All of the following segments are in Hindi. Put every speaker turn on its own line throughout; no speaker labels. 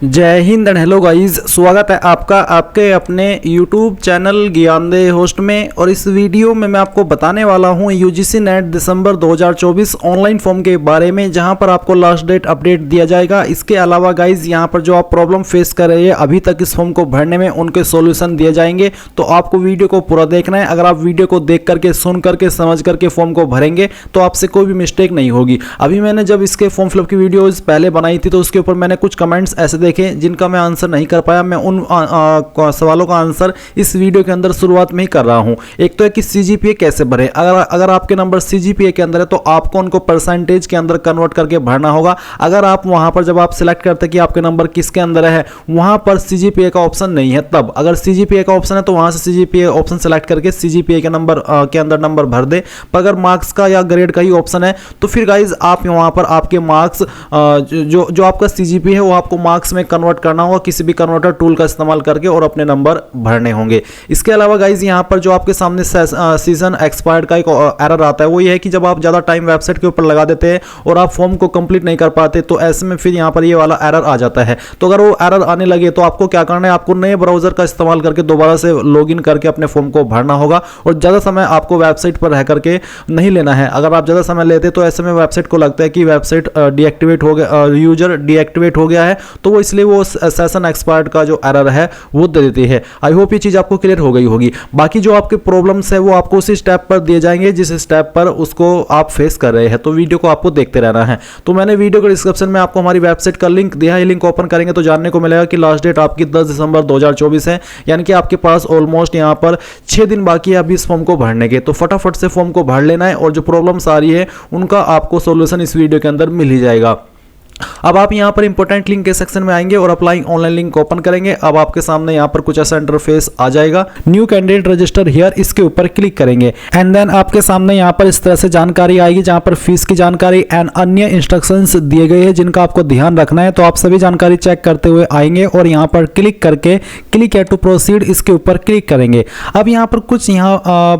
जय हिंद एंड हेलो गाइस, स्वागत है आपका आपके अपने YouTube चैनल ज्ञानदे होस्ट में। और इस वीडियो में मैं आपको बताने वाला हूं UGC net December 2024 online form के बारे में, जहां पर आपको लास्ट डेट अपडेट दिया जाएगा। इसके अलावा गाइस यहां पर जो आप प्रॉब्लम फेस कर रहे हैं अभी तक इस फॉर्म को भरने में, उनके सॉल्यूशन दिए जाएंगे। तो आपको वीडियो को पूरा देखना है। अगर आप वीडियो को देख करके, सुन करके, समझ करके फॉर्म को भरेंगे तो आपसे कोई भी मिस्टेक नहीं होगी। अभी मैंने जब इसके फॉर्म फिलअप की वीडियोज पहले बनाई थी तो उसके ऊपर मैंने कुछ कमेंट्स ऐसे देखें जिनका मैं आंसर नहीं कर पाया। मैं उन सवालों का आंसर इस वीडियो के अंदर शुरुआत में ही कर रहा हूं। एक तो है कि CGPA कैसे भरें। अगर आपके नंबर CGPA के अंदर है तो आपको उनको परसेंटेज के अंदर कन्वर्ट करके भरना होगा। अगर आप वहां पर जब आप सिलेक्ट करते हैं कि आपके नंबर किसके अंदर है, वहां पर CGPA का ऑप्शन नहीं है, तब अगर CGPA का ऑप्शन है तो वहां से CGPA ऑप्शन सेलेक्ट करके CGPA के नंबर के अंदर नंबर भर दे। पर अगर मार्क्स का या ग्रेड का ही ऑप्शन है तो फिर गाइज आप वहां पर आपके मार्क्स जो आपका CGPA है वो आपको मार्क्स में कन्वर्ट करना होगा किसी भी कन्वर्टर टूल का इस्तेमाल करके, और अपने नंबर भरने होंगे। इसके अलावा गाइज यहां पर जो आपके सामने सीजन एक्सपायर्ड का एक एरर आता है, वो ये है कि जब आप ज्यादा टाइम वेबसाइट के ऊपर लगा देते हैं और आप फॉर्म को कंप्लीट नहीं कर पाते तो ऐसे में फिर यहां पर ये वाला एरर आ जाता है। तो अगर वो एरर आने लगे तो आपको क्या करना है, आपको नए ब्राउजर का इस्तेमाल करके दोबारा से लॉगिन करके अपने फॉर्म को भरना होगा। और ज्यादा समय आपको वेबसाइट पर रह करके नहीं लेना है। अगर आप ज्यादा समय लेते तो ऐसे में वेबसाइट को लगता है कि वेबसाइट डीएक्टिवेट हो गया, यूजर डीएक्टिवेट हो गया है, तो वो इसलिए वो सेशन एक्सपायर्ड का जो एरर है वो दे देती है। आई होप ये चीज आपको क्लियर हो गई होगी। बाकी जो आपके प्रॉब्लम्स है वो आपको उसी स्टेप पर दिए जाएंगे जिस स्टेप पर उसको आप फेस कर रहे हैं। तो वीडियो को आपको देखते रहना है। तो मैंने वीडियो के डिस्क्रिप्शन में आपको हमारी वेबसाइट का लिंक दिया है। लिंक ओपन करेंगे तो जानने को मिलेगा कि लास्ट डेट आपकी 10 दिसंबर 2024 है, यानी कि आपके पास ऑलमोस्ट यहां पर 6 दिन बाकी है अभी इस फॉर्म को भरने के। तो फटाफट से फॉर्म को भर लेना है और जो प्रॉब्लम्स आ रही है उनका आपको सॉल्यूशन इस वीडियो के अंदर मिल ही जाएगा। अब आप यहां पर इंपॉर्टेंट लिंक के सेक्शन में आएंगे और अप्लाई ऑनलाइन लिंक ओपन करेंगे। अब आपके सामने यहां पर कुछ ऐसा इंटरफेस आ जाएगा। न्यू कैंडिडेट रजिस्टर हियर, इसके ऊपर क्लिक करेंगे एंड देन आपके सामने यहां पर इस तरह से जानकारी आएगी जहां पर फीस की जानकारी एंड अन्य इंस्ट्रक्शंस दिए गए हैं जिनका आपको ध्यान रखना है। तो आप सभी जानकारी चेक करते हुए आएंगे और यहां पर क्लिक करके क्लिक है टू प्रोसीड, इसके ऊपर क्लिक करेंगे। अब यहां पर कुछ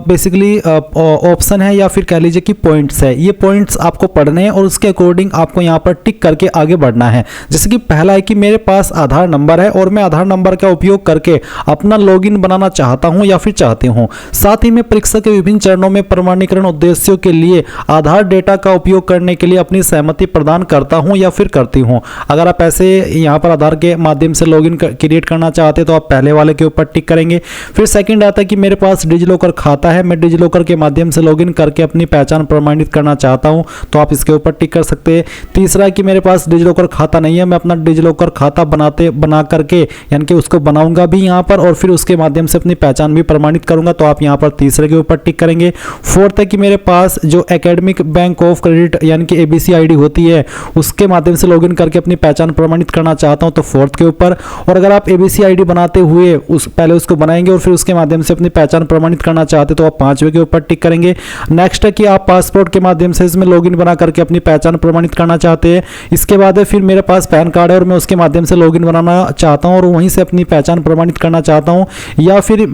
बेसिकली ऑप्शन है या फिर कह लीजिए कि पॉइंट्स है। ये पॉइंट्स आपको पढ़ने हैं और उसके अकॉर्डिंग आपको यहां पर टिक करके आगे बढ़ना है। जैसे कि पहला है कि मेरे पास आधार नंबर है और मैं आधार नंबर का उपयोग करके अपना लॉगिन बनाना चाहता हूं या फिर चाहती हूं। साथ ही मैं परीक्षा के विभिन्न चरणों में प्रमाणीकरण उद्देश्यों के लिए आधार डेटा का उपयोग करने के लिए अपनी सहमति प्रदान करता हूं या फिर करती हूं। अगर आप ऐसे यहां पर आधार के माध्यम से लॉगिन क्रिएट करना चाहते तो आप पहले वाले के ऊपर टिक करेंगे। फिर सेकंड आता है कि मेरे पास डिजिलॉकर खाता है, मैं डिजिलॉकर के माध्यम से लॉगिन करके अपनी पहचान प्रमाणित करना चाहता हूं, तो आप इसके ऊपर टिक कर सकते हैं। तीसरा है कि मेरे पास डिजिलॉकर खाता नहीं है, मैं अपना डिजिलॉकर खाता बना करके यानी कि उसको बनाऊंगा भी यहां पर और फिर उसके माध्यम से अपनी पहचान भी प्रमाणित करूंगा, तो आप यहां पर तीसरे के ऊपर टिक करेंगे। फोर्थ है कि मेरे पास जो एकेडमिक बैंक ऑफ क्रेडिट यानी कि ABC ID होती है उसके माध्यम से लॉगिन करके अपनी पहचान प्रमाणित करना चाहता हूं, तो फोर्थ के ऊपर। और अगर आप ABC ID बनाते हुए पहले उसको बनाएंगे और फिर उसके माध्यम से अपनी पहचान प्रमाणित करना चाहते तो आप 5वें के ऊपर टिक करेंगे। नेक्स्ट है कि आप पासपोर्ट के माध्यम से इसमें लॉगिन बना करके अपनी पहचान प्रमाणित करना चाहते हैं। इसके बाद है फिर मेरे पास पैन कार्ड है और मैं उसके माध्यम से लॉगिन बनाना चाहता हूं और वहीं से अपनी पहचान प्रमाणित करना चाहता हूं। या फिर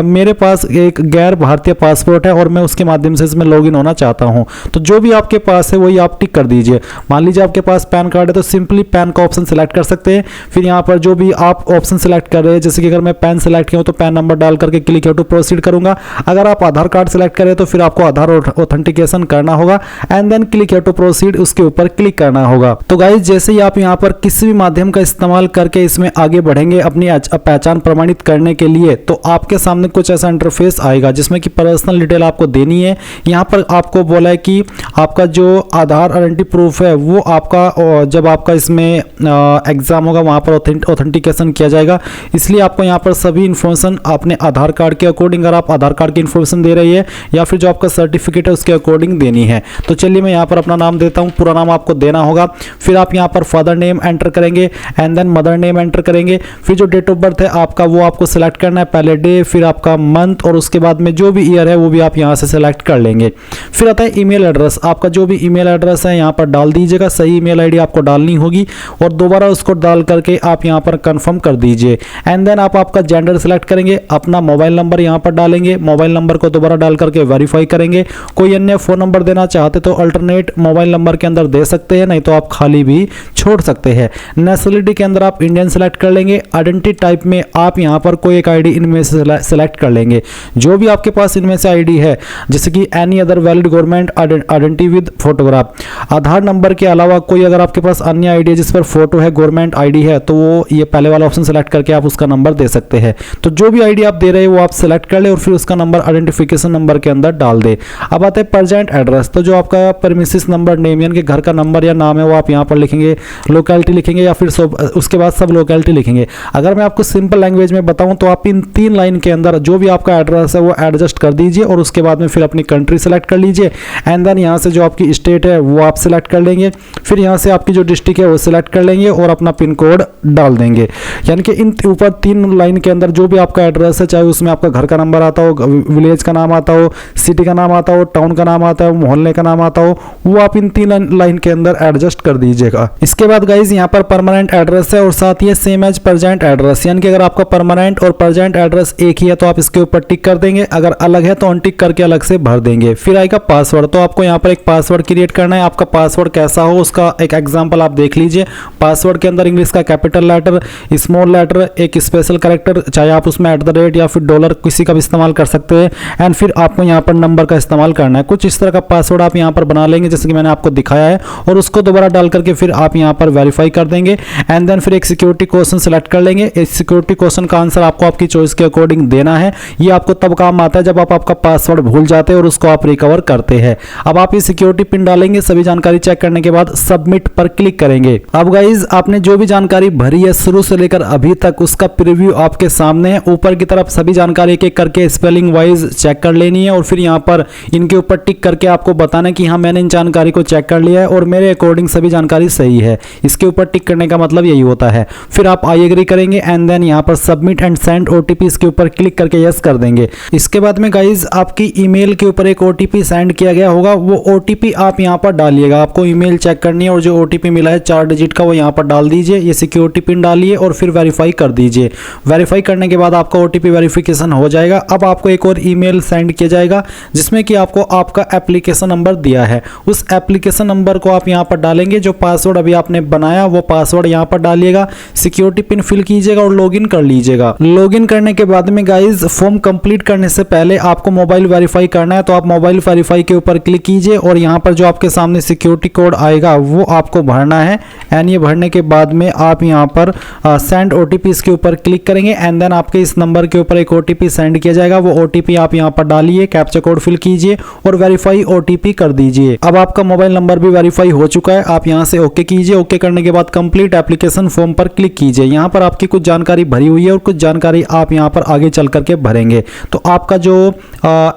मेरे पास एक गैर भारतीय पासपोर्ट है और मैं उसके माध्यम से इसमें लॉगिन होना चाहता हूं। तो जो भी आपके पास है वही आप टिक कर दीजिए। मान लीजिए आपके पास पैन कार्ड है तो सिंपली पैन का ऑप्शन सेलेक्ट कर सकते हैं। फिर यहां पर जो भी आप ऑप्शन सेलेक्ट कर रहे हैं, जैसे कि अगर मैं पैन सेलेक्ट किया हूं तो पैन नंबर डाल करके क्लिक टू प्रोसीड करूंगा। अगर आप आधार कार्ड सेलेक्ट करें तो फिर आपको आधार ऑथेंटिकेशन करना होगा and then click to proceed, उसके ऊपर क्लिक करना होगा। तो गाइस जैसे ही आप यहां पर किसी भी माध्यम का इस्तेमाल करके इसमें आगे बढ़ेंगे अपनी पहचान प्रमाणित करने के लिए, तो आपके सामने कुछ ऐसा इंटरफेस आएगा जिसमें कि पर्सनल डिटेल आपको देनी है। यहां पर आपको बोला है कि आपका जो आधार आइडेंटिटी प्रूफ है वो आपका जब आपका इसमें एग्जाम होगा वहां पर ऑथेंटिकेशन किया जाएगा, इसलिए आपको यहां पर सभी इंफॉर्मेशन अपने आधार कार्ड के अकॉर्डिंग, अगर आप आधार कार्ड की इंफॉर्मेशन दे रही है या फिर जो आपका सर्टिफिकेट है उसके अकॉर्डिंग देनी है। तो चलिए मैं यहां पर अपना नाम देता हूं, पूरा नाम आपको देना होगा। फिर आप यहां पर फादर नेम एंटर करेंगे and then mother name enter करेंगे। फिर जो डेट ऑफ बर्थ है आपका वो आपको सिलेक्ट करना है, पहले डे फिर आपका मंथ और उसके बाद में जो भी ईयर है वो भी आप यहां से सिलेक्ट कर लेंगे। फिर आता है ईमेल एड्रेस, आपका जो भी ईमेल एड्रेस है यहां पर डाल दीजिएगा, सही ईमेल आईडी आपको डालनी होगी और दोबारा उसको डाल करके आप यहां पर कंफर्म कर दीजिए। एंड देन आप आपका जेंडर सिलेक्ट करेंगे, अपना मोबाइल नंबर यहां पर डालेंगे, मोबाइल नंबर को दोबारा डाल करके वेरीफाई करेंगे। कोई अन्य फोन नंबर देना चाहते तो अल्टरनेट मोबाइल नंबर के अंदर दे सकते हैं, नहीं तो तो आप खाली भी छोड़ सकते हैं। नेशनलिटी के अंदर आप इंडियन सेलेक्ट कर लेंगे। आइडेंटिटी टाइप में आप यहाँ पर कोई एक आईडी इनमें से सेलेक्ट कर लेंगे, जो भी आपके पास इनमें से आईडी है, जैसे कि any other valid government identity with photograph. Aadhaar number के अलावा कोई अगर आपके पास अन्य आईडी है जिस पर फोटो है, गवर्नमेंट आईडी है, तो वो ये पहले वाला ऑप्शन सेलेक्ट करके आप उसका नंबर दे सकते हैं। तो जो भी आईडी आप दे रहे हैं वो आप सेलेक्ट कर ले और फिर उसका नंबर आइडेंटिफिकेशन नंबर के अंदर डाल दे। अब आते हैं प्रेजेंट एड्रेस। तो जो आपका प्रेमिसेस नंबर नेम यानी कि घर का नंबर या नाम है वो आप यहाँ पर लिखेंगे, लोकेलिटी लिखेंगे या फिर उसके बाद सब लोकेलिटी लिखेंगे। अगर मैं आपको सिंपल लैंग्वेज में बताऊं तो आप इन 3 लाइन के अंदर जो भी आपका एड्रेस है वो एडजस्ट कर दीजिए और उसके बाद में फिर अपनी कंट्री सेलेक्ट कर लीजिए। एंड देन यहाँ से जो आपकी स्टेट है वो आप सेलेक्ट कर लेंगे, फिर यहाँ से आपकी जो डिस्ट्रिक्ट है वो सिलेक्ट कर लेंगे और अपना पिन कोड डाल देंगे। यानी कि इन ऊपर 3 लाइन के अंदर जो भी आपका एड्रेस है, चाहे उसमें आपका घर का नंबर आता हो, विलेज का नाम आता हो, सिटी का नाम आता हो, टाउन का नाम आता हो, मोहल्ले का नाम आता हो, वो आप इन 3 लाइन के अंदर एडजस्ट कर दीजिएगा। इसके बाद गाइज यहाँ पर परमानेंट एड्रेस है और साथ ही सेम एज प्रेजेंट एड्रेस, यानी कि अगर आपका परमानेंट और प्रेजेंट एड्रेस एक ही है तो आप इसके ऊपर टिक कर देंगे, अगर अलग है तो अनटिक करके अलग से भर देंगे। फिर आएगा पासवर्ड। तो आपको यहाँ पर एक पासवर्ड क्रिएट करना है। आपका पासवर्ड कैसा हो उसका एक एग्जांपल आप देख लीजिए। पासवर्ड के अंदर इंग्लिश का कैपिटल लेटर, स्मॉल लेटर, एक स्पेशल कैरेक्टर, चाहे आप उसमें @ या फिर डॉलर किसी का भी इस्तेमाल कर सकते हैं। एंड फिर आपको यहाँ पर नंबर का इस्तेमाल करना है। कुछ इस तरह का पासवर्ड आप यहाँ पर बना लेंगे जैसे कि मैंने आपको दिखाया है और उसको दोबारा डाल करके फिर आप यहाँ पर वेरीफाई कर देंगे। एंड देन फिर एक सिक्योरिटी क्वेश्चन सेलेक्ट कर लेंगे। इस सिक्योरिटी क्वेश्चन का आंसर आपको आपकी चॉइस के अकॉर्डिंग देना है। ये आपको तब काम आता है जब आप आपका पासवर्ड भूल जाते हैं और उसको आप रिकवर करते हैं। अब आप ये सिक्योरिटी पिन डालेंगे, सभी जानकारी चेक करने के बाद सबमिट पर क्लिक करेंगे। अब गाइज आपने जो भी जानकारी भरी है शुरू से लेकर अभी तक उसका प्रीव्यू आपके सामने है। ऊपर की तरफ सभी जानकारी एक एक करके स्पेलिंग वाइज चेक कर लेनी है और फिर यहाँ पर इनके ऊपर टिक करके आपको बताना है कि हाँ मैंने इन जानकारी को चेक कर लिया है और मेरे अकॉर्डिंग सभी जानकारी सही है। इसके ऊपर टिक करने का मतलब यही होता है। फिर आप आई एग्री करेंगे एंड देन यहाँ पर सबमिट एंड सेंड ओटीपी इसके ऊपर क्लिक करके यस कर देंगे। इसके बाद में गाइज आपकी ईमेल के ऊपर एक ओटीपी सेंड किया गया होगा, वो ओटीपी आप यहाँ पर डालिएगा। आपको ईमेल चेक करनी है और जो ओटीपी मिला है 4 डिजिट का वो यहाँ पर डाल दीजिए। ये सिक्योरिटी पिन डालिए और फिर वेरीफाई कर दीजिए। वेरीफाई करने के बाद आपका ओटीपी वेरिफिकेशन हो जाएगा। अब आपको एक और ईमेल सेंड किया जाएगा जिसमें कि आपको आपका एप्लीकेशन नंबर दिया है, उस एप्लीकेशन नंबर को आप यहाँ पर डालेंगे। जो पासवर्ड अभी आपने बनाया वो पासवर्ड यहाँ पर डालिएगा, सिक्योरिटी पिन फिल कीजिएगा और लॉगिन कर लीजिएगा। लॉगिन करने के बाद में गाइज फॉर्म कंप्लीट करने से पहले आपको मोबाइल वेरीफाई करना है, तो आप मोबाइल वेरीफाई के ऊपर क्लिक कीजिए और यहाँ पर जो आपके सामने सिक्योरिटी कोड आएगा वो आपको भरना है। एंड ये भरने के बाद में आप यहाँ पर सेंड ओटीपी इसके ऊपर क्लिक करेंगे एंड देन आपके इस नंबर के ऊपर एक ओटीपी सेंड किया जाएगा। वो ओटीपी आप यहाँ पर डालिए, कैप्चा कोड फिल कीजिए और वेरीफाई ओटीपी कर दीजिए। अब आपका मोबाइल नंबर भी वेरीफाई हो चुका है। आप यहाँ से ओके कीजिए। ओके करने के बाद कंप्लीट एप्लीकेशन फॉर्म पर क्लिक कीजिए। यहाँ पर आपकी कुछ जानकारी भरी हुई है और कुछ जानकारी आप यहाँ पर आगे चल करके भरेंगे। तो आपका जो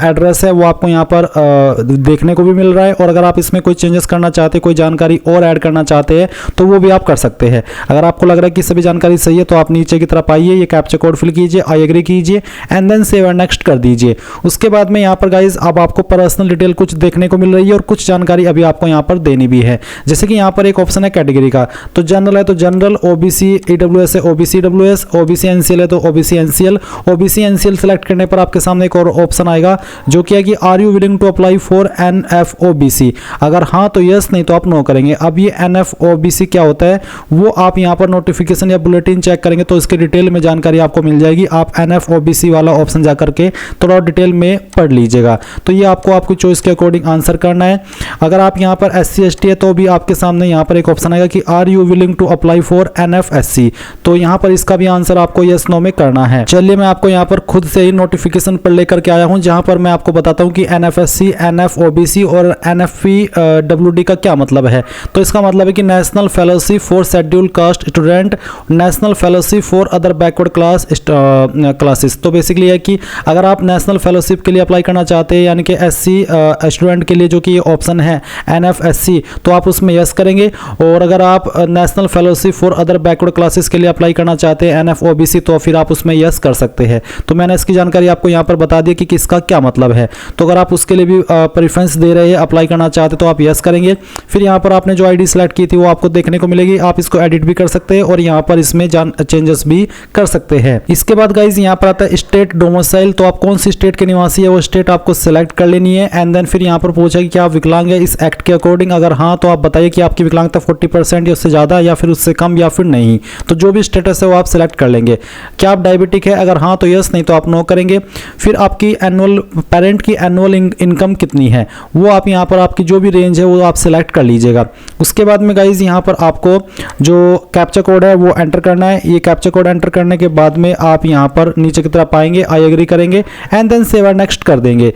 एड्रेस है वो आपको यहाँ पर देखने को भी मिल रहा है और अगर आप इसमें कोई चेंजेस करना चाहते हैं, कोई जानकारी और ऐड करना चाहते हैं तो वो भी आप कर सकते हैं। अगर आपको लग रहा है कि सभी जानकारी सही है तो आप नीचे की तरफ आइए, ये कैप्चा कोड फिल कीजिए, आई एग्री कीजिए and then save and next कर दीजिए। उसके बाद में यहाँ पर गाइज अब आपको पर्सनल डिटेल कुछ देखने को मिल रही है और कुछ जानकारी अभी आपको यहाँ पर देनी भी है। जैसे कि यहाँ पर एक ऑप्शन है कैटेगरी का, तो जनरल है तो जनरल, ओबीसी ईडब्ल्यूएस है ओबीसी ईडब्ल्यूएस, ओबीसी एनसीएल है तो OBC NCL. OBC NCL select करने पर आपके सामने एक और ऑप्शन आएगा जो कि है कि are you willing to apply for NFOBC. अगर हाँ तो यस, नहीं तो आप नो करेंगे। अब ये एनएफओबीसी क्या होता है वो आप यहाँ पर नोटिफिकेशन या बुलेटिन चेक करेंगे तो इसके डिटेल में जानकारी आपको मिल जाएगी। आप एनएफओबीसी वाला ऑप्शन जा करके थोड़ा डिटेल में पढ़ लीजिएगा। तो ये आपको आपकी चॉइस के अकॉर्डिंग आंसर करना है। अगर आप यहाँ पर एससी एसटी है तो भी आपके सामने यहाँ पर एक ऑप्शन आएगा कि are you willing to apply for NFSC, तो यहाँ पर इसका भी आंसर आपको यस नो में करना है। चलिए मैं आपको यहाँ पर खुद से ही नोटिफिकेशन पर लेकर के आया हूँ जहाँ पर मैं आपको बताता हूँ कि एनएफएससी, एनएफओबीसी और एनएफपीडब्ल्यूडी का क्या मतलब है। तो इसका मतलब है कि national fellowship for scheduled caste student, national fellowship for other backward classes. तो बेसिकली है कि अगर आप नेशनल फेलोशिप के लिए अप्लाई करना चाहते हैं यानी कि एससी स्टूडेंट के लिए जो कि ये ऑप्शन है एनएफएससी, तो आप उसमें यस करेंगे। और अगर आप national fellowship for other backward classes के लिए अप्लाई करना चाहते हैं एनएफओबीसी, तो फिर आप उसमें यस कर सकते हैं। तो मैंने इसकी जानकारी आपको यहाँ पर बता दी कि किसका क्या मतलब है। तो अगर आप उसके लिए भी प्रेफरेंस दे रहे हैं, अप्लाई करना चाहते तो आप यस करेंगे। फिर यहाँ पर आपने जो आईडी सेलेक्ट की थी वो आपको देखने को मिलेगी। आप इसको एडिट भी कर सकते हैं और यहाँ पर इसमें चेंजेस भी कर सकते हैं। इसके बाद गाइज यहाँ पर आता है स्टेट डोमिसाइल, तो आप कौन सी स्टेट के निवासी है वो स्टेट आपको सेलेक्ट कर लेनी है। एंड देन फिर यहाँ पर पूछा कि क्या आप विकलांग है इस एक्ट के अकॉर्डिंग, अगर हाँ तो आप बताइए बताइए कि आपकी विकलांगता 40% या उससे ज़्यादा या फिर उससे कम या फिर नहीं। तो जो भी स्टेटस है वो आप सिलेक्ट कर लेंगे। क्या आप डायबिटिक है, अगर हाँ तो यस, नहीं तो आप नो करेंगे। फिर आपकी एनुअल पेरेंट की एनुअल इनकम कितनी है वो आप यहाँ पर आपकी जो भी रेंज है वो आप सिलेक्ट कर लीजिएगा। उसके बाद में गाइज यहाँ पर आपको जो कैप्चा कोड है वो एंटर करना है। ये कैप्चा कोड एंटर करने के बाद में आप यहाँ पर नीचे की तरफ आएंगे, आई एग्री करेंगे and then save and next कर देंगे।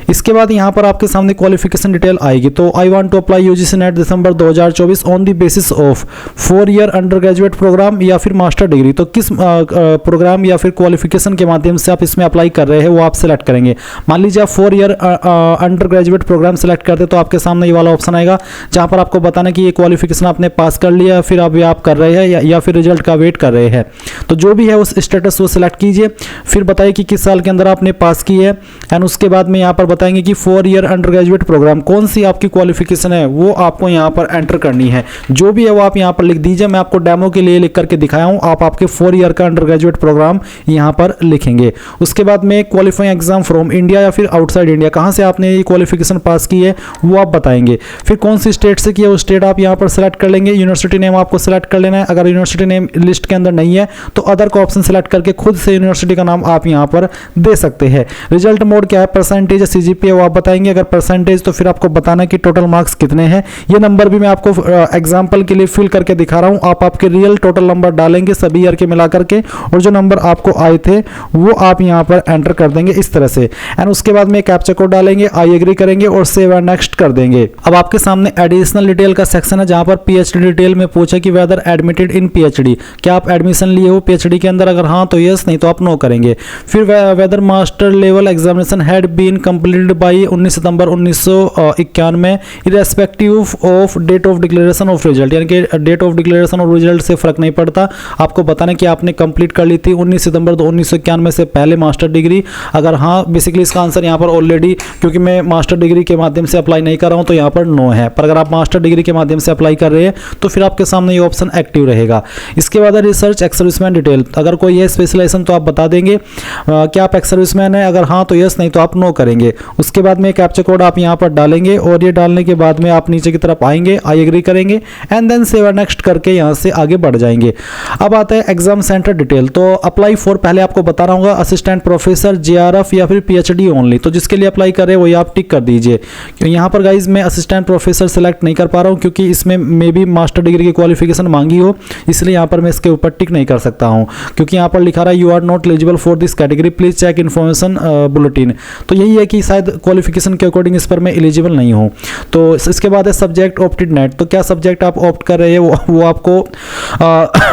इसके बाद यहाँ पर आपके सामने क्वालिफिकेशन डिटेल आएगी। तो I want to apply UGC NET December 2024 on the basis of 4 year under graduate program या फिर मास्टर डिग्री। तो किस प्रोग्राम या फिर क्वालिफिकेशन के माध्यम से आप इसमें अप्लाई कर रहे हैं वो आप सिलेक्ट करेंगे। मान लीजिए आप 4 year under graduate program select करते तो आपके सामने ये वाला ऑप्शन आएगा जहाँ पर आपको बताना कि ये क्वालिफिकेशन आपने पास कर लिया, फिर अभी आप कर रहे हैं या फिर रिजल्ट का वेट कर रहे हैं। तो जो भी है उस स्टेटस वो सिलेक्ट कीजिए, फिर बताइए कि किस साल के अंदर आपने पास की है एंड उसके बाद में यहाँ पर बताएंगे कि 4 ईयर अंडर ग्रेजुएट प्रोग्राम कौन सी आपकी क्वालिफिकेशन है वो आपको यहाँ पर एंटर करनी है। जो भी है वो आप यहाँ पर लिख दीजिए। मैं आपको डेमो के लिए लिख करके दिखाया हूँ। आप आपके 4 ईयर का अंडर ग्रेजुएट प्रोग्राम यहाँ पर लिखेंगे। उसके बाद में क्वालिफाइंग एग्जाम फ्रॉम इंडिया या फिर आउटसाइड इंडिया, कहाँ से आपने ये क्वालिफिकेशन पास की है वो आप बताएंगे। फिर कौन सी स्टेट से किया वो स्टेट आप यहाँ पर सेलेक्ट कर लेंगे। यूनिवर्सिटी नेम आपको सेलेक्ट कर लेना है। अगर यूनिवर्सिटी नेम लिस्ट के अंदर नहीं है तो अदर का ऑप्शन सेलेक्ट करके खुद से यूनिवर्सिटी का नाम आप यहाँ पर दे सकते हैं। रिजल्ट मोड क्या है, परसेंटेज या सीजीपीए वो आप बताएंगे। अगर परसेंटेज तो फिर आपको बताना कि टोटल मार्क्स कितने हैं। ये नंबर भी मैं आपको एग्जांपल के लिए फिल करके दिखा रहा हूं। आप आपके रियल टोटल नंबर डालेंगे सभी ईयर के मिला करके और जो नंबर आपको आए थे वो आप यहां पर एंटर कर देंगे इस तरह से एंड उसके बाद में कैप्चा कोड डालेंगे, आई एग्री करेंगे और सेव एंड नेक्स्ट कर देंगे। अब आपके सामने एडिशनल डिटेल का सेक्शन है जहां पर पीएचडी डिटेल में पूछा कि वेदर एडमिटेड इन पीएचडी, क्या आप एडमिशन लिए हो पीएचडी के अंदर, अगर हाँ तो यस, नहीं तो आप नो करेंगे। फिर whether master level examination had been completed by 19 September 1991 irrespective of date of declaration of result, यानी कि डेट ऑफ डिक्लेरेशन और रिजल्ट से फर्क नहीं पड़ता। आपको बताना कि आपने कंप्लीट कर ली थी 19 सितंबर 1991 से पहले मास्टर डिग्री। अगर हाँ, बेसिकली इसका आंसर यहाँ पर ऑलरेडी, क्योंकि मैं मास्टर डिग्री के माध्यम से अप्लाई नहीं कर रहा हूँ तो यहाँ पर नो है। पर अगर आप मास्टर डिग्री के माध्यम से अप्लाई कर रहे हैं तो फिर आपके सामने ये ऑप्शन एक्टिव रहेगा। इसके बाद रिसर्च एक्स सर्विसमैन डिटेल, अगर कोई है स्पेशलाइजेशन तो आप बता देंगे। क्या आप एक्स सर्विसमैन है, अगर हाँ तो यस, नहीं तो आप नो करेंगे। उसके बाद में कैप्चा कोड आप यहाँ पर डालेंगे और ये डालने के बाद में आप नीचे की तरफ आएंगे, आई एग्री करेंगे and then save and next करके यहाँ से आगे बढ़ जाएंगे। अब आता है एग्जाम सेंटर डिटेल। तो अप्लाई फॉर, पहले आपको बता रहा हूँ, असिस्टेंट प्रोफेसर, जेआरएफ या फिर पीएचडी ओनली। तो जिसके लिए अप्लाई कर रहे हैं वही आप टिक कर दीजिए। यहाँ पर गाइज मैं असिस्टेंट प्रोफेसर सेलेक्ट नहीं कर पा रहा हूँ क्योंकि इसमें मे भी मास्टर डिग्री की क्वालिफिकेशन मांगी हो, इसलिए यहाँ पर मैं इसके ऊपर टिक नहीं कर सकता हूँ क्योंकि यहाँ पर लिखा रहा है you are not eligible for this category, please check information bulletin. तो यही है कि शायद क्वालिफिकेशन के अकॉर्डिंग इस पर मैं एलिजिबल नहीं हूँ। तो इसके बाद है सब्जेक्ट ऑप्टेड नेट। तो क्या सब्जेक्ट आप ऑप्ट कर रहे हैं वो आपको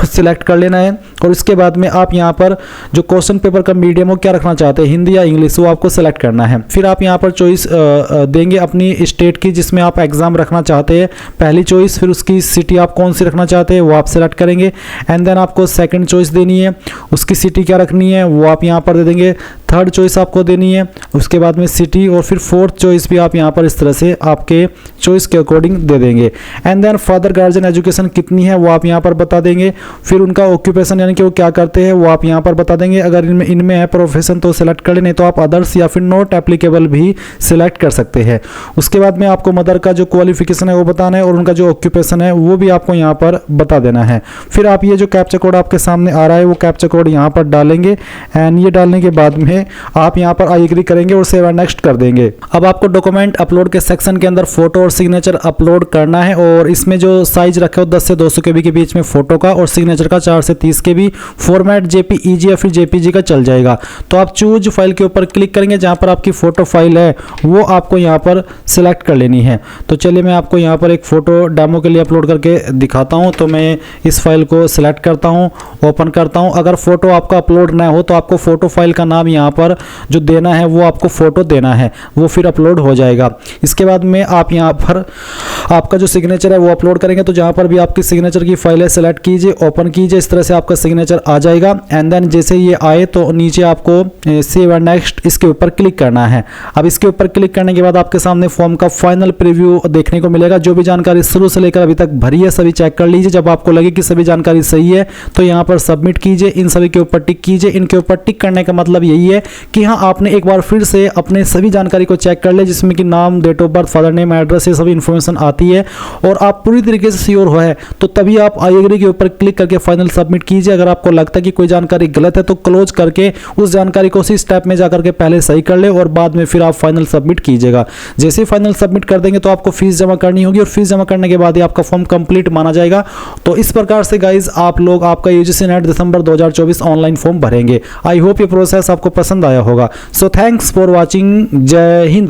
सिलेक्ट कर लेना है और इसके बाद में आप यहाँ पर जो क्वेश्चन पेपर का मीडियम वो क्या रखना चाहते हैं, हिंदी या इंग्लिश, वो आपको सेलेक्ट करना है। फिर आप यहाँ पर चॉइस देंगे अपनी स्टेट की जिसमें आप एग्जाम रखना चाहते हैं, पहली चॉइस। फिर उसकी सिटी आप कौन सी रखना चाहते हैं वो आप सेलेक्ट करेंगे एंड देन आपको सेकंड चॉइस देनी है, उसकी सिटी क्या रखनी है वो आप यहाँ पर दे देंगे। थर्ड चॉइस आपको देनी है, उसके बाद में सिटी, और फिर फोर्थ चॉइस भी आप यहाँ पर इस तरह से आपके चॉइस के अकॉर्डिंग दे देंगे and then father guardian education कितनी है वो आप यहाँ पर बता देंगे। फिर उनका ऑक्यूपेशन यानी कि वो क्या करते हैं वो आप यहाँ पर बता देंगे। अगर इनमें है प्रोफेशन तो सिलेक्ट कर ले, नहीं तो आप अदर्स या फिर नॉट एप्लीकेबल भी सिलेक्ट कर सकते हैं। उसके बाद में आपको मदर का जो क्वालिफिकेशन है वो बताना है और उनका जो ऑक्यूपेशन है वो भी आपको यहाँ पर बता देना है। फिर आप ये जो कैप्चा कोड आपके सामने आ रहा है वो कैप्चा कोड यहाँ पर डालेंगे एंड ये डालने के बाद में आप यहाँ पर आई एग्री करेंगे और सेव एंड नेक्स्ट कर देंगे। अब आपको डॉक्यूमेंट अपलोड के सेक्शन के अंदर फोटो और सिग्नेचर अपलोड करना है और इसमें जो साइज रखे हो 10 से 200 KB के बीच में फोटो का और सिग्नेचर का 4 से 30 KB। फॉर्मेट JPEG या फिर JPG का चल जाएगा। तो आप चूज फाइल के ऊपर क्लिक करेंगे, जहाँ पर आपकी फोटो फाइल है वो आपको यहाँ पर सिलेक्ट कर लेनी है। तो चलिए मैं आपको यहाँ पर एक फोटो डेमो के लिए अपलोड करके दिखाता हूँ। तो मैं इस फाइल को सिलेक्ट करता हूँ, ओपन करता हूँ। अगर फोटो आपका अपलोड ना हो तो आपको फोटो फाइल का नाम यहाँ पर जो देना है वो आपको फोटो देना है, वो फिर अपलोड हो जाएगा। इसके बाद में आप यहाँ पर आपका जो सिग्नेचर है वो अपलोड करेंगे। तो जहाँ पर भी आपकी सिग्नेचर की फाइल है सेलेक्ट कीजिए, ओपन कीजिए। इस तरह से आपका सिग्नेचर आ जाएगा। एंड देन जैसे ये आए तो नीचे आपको सेव एंड नेक्स्ट इसके ऊपर क्लिक करना है। अब इसके ऊपर क्लिक करने के बाद आपके सामने फॉर्म का फाइनल प्रीव्यू देखने को मिलेगा। जो भी जानकारी शुरू से लेकर अभी तक भरी है सभी चेक कर लीजिए। जब आपको लगे कि सभी जानकारी सही है तो यहाँ पर सबमिट कीजिए, इन सभी के ऊपर टिक कीजिए। इनके ऊपर टिक करने का मतलब यही है कि हाँ आपने एक बार फिर से अपने सभी जानकारी को चेक कर ले, जिसमें कि नाम, date of birth, father name, address, ये सभी इंफॉर्मेशन आती है और आप पूरी तरीके से श्योर हो है तो तभी आप आई एग्री के ऊपर क्लिक करके फाइनल सबमिट कीजिए। अगर आपको लगता है कि कोई जानकारी गलत है तो क्लोज करके उस जानकारी को उसी स्टेप में जाकर के पहले सही कर ले और बाद में फिर आप फाइनल सबमिट कीजिएगा। जैसे ही फाइनल सबमिट कर देंगे तो आपको फीस जमा करनी होगी और फीस जमा करने के बाद ही आपका फॉर्म कंप्लीट माना जाएगा। तो इस प्रकार से गाइज आप लोग आपका UGC NET December 2024 online form भरेंगे। आई होप ये प्रोसेस आपको पसंद आया होगा। So thanks for watching. जय हिंद।